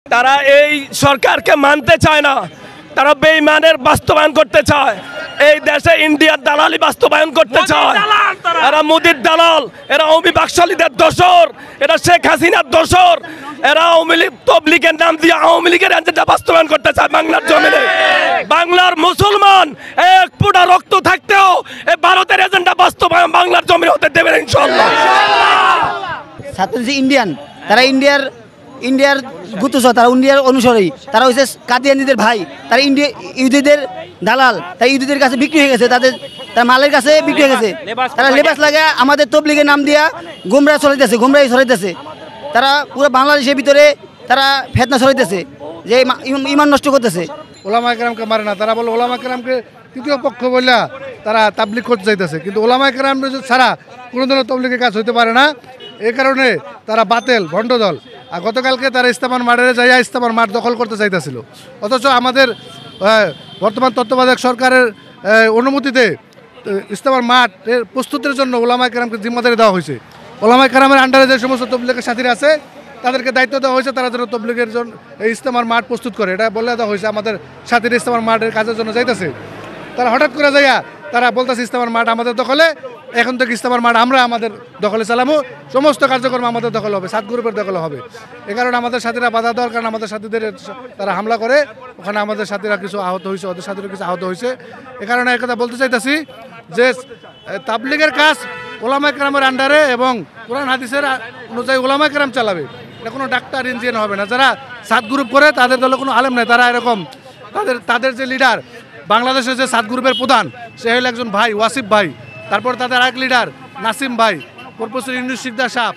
তারা এই সরকারকে মানতে চায় না, তারা বেঈমানের বাস্তবায়ন করতে চায়। এই দেশে ইন্ডিয়ার দালালি বাস্তবায়ন করতে চায়। এরা মোদির দালাল, এরা আওয়ামী বাকশালীদের দোসর, এরা শেখ হাসিনার দোসর, এরা আওয়ামী লীগ তবলিগের নাম দিয়ে আওয়ামী লীগের এজেন্ডা বাস্তবায়ন করতে চায় বাংলার জমিনে। বাংলার মুসলমান এক ফোঁটা রক্ত থাকতেও এই ভারতের এজেন্ডা বাস্তবায়ন বাংলার জমিনে হতে দেবে না ইনশাআল্লাহ। ছাত্র ইন্ডিয়ান, তারা ইন্ডিয়ার গুপ্তচর, তারা ইন্ডিয়ার অনুসারী, তারা হচ্ছে কাদিয়ানীদের ভাই, তারা ইহুদিদের দালাল, তারা ইহুদিদের কাছে বিক্রি হয়ে গেছে, তার মালের কাছে বিক্রি হয়ে গেছে। তারা লেবাস লাগে আমাদের তবলিগের নাম দিয়া গুমরাহ ছড়াইতেছে। তারা পুরো বাংলাদেশের ভিতরে তারা ফেতনা ছড়াইতেছে, যে ইমান নষ্ট করতেছে। ওলামায়ে কেরামকে মারে না, তারা বলে ওলামায়ে কেরামকে তৃতীয় পক্ষ বললা তারা তাবলিগ করতে চাইতেছে, কিন্তু ওলামায়ে কেরাম ছাড়া কোনো ধরনের তবলিগের কাজ হতে পারে না। এই কারণে তারা বাতেল ভণ্ড দল। আর গতকালকে তারা ইস্তেমার মাঠে যাইয়া ইস্তেমার মাঠ দখল করতে চাইতেছিল, অথচ আমাদের বর্তমান তত্ত্বাবধায়ক সরকারের অনুমতিতে ইস্তেমার মাঠের প্রস্তুতির জন্য ওলামায়ে কেরামকে জিম্মাদারি দেওয়া হয়েছে। ওলামায়ে কেরামের আন্ডারে যে সমস্ত তবলিগের সাথীরা আছে তাদেরকে দায়িত্ব দেওয়া হয়েছে, তারা যেন তবলিগের জন্য এই ইস্তেমার মাঠ প্রস্তুত করে, এটা বলে দেওয়া হয়েছে। আমাদের সাথীরা ইস্তেমার মাঠের কাজের জন্য যাইতেছে, তারা হঠাৎ করে যাইয়া তারা বলতেছে ইস্তেমার মাঠ আমাদের দখলে, এখন থেকে ইস্তেমার মাঠ আমরা আমাদের দখলে চালামো, সমস্ত কার্যক্রম আমাদের দখল হবে, 7 গ্রুপের দখলে হবে। এ কারণে আমাদের সাথীরা বাধা দেওয়ার কারণে আমাদের সাথীদের তারা হামলা করে, ওখানে আমাদের সাথীরা কিছু আহত হয়েছে, ওদের সাথীরা কিছু আহত হয়েছে। এ কারণে একথা বলতে চাইতেছি যে তাবলিগের কাজ ওলামায়ে কেরামের আন্ডারে এবং কোরআন হাদিসের অনুযায়ী ওলামায়ে কেরাম চালাবে, এটা কোনো ডাক্তার ইঞ্জিনিয়ার হবে না। যারা 7 গ্রুপ করে তাদের দলে কোনো আলেম নেই, তারা এরকম তাদের যে লিডার বাংলাদেশের যে 7 গ্রুপের প্রধান সে হল একজন ভাই ওয়াসিফ ভাই, তারপর তাদের আরেক লিডার নাসিম ভাই, প্রফেসর ইউনুস সিকদার সাহেব।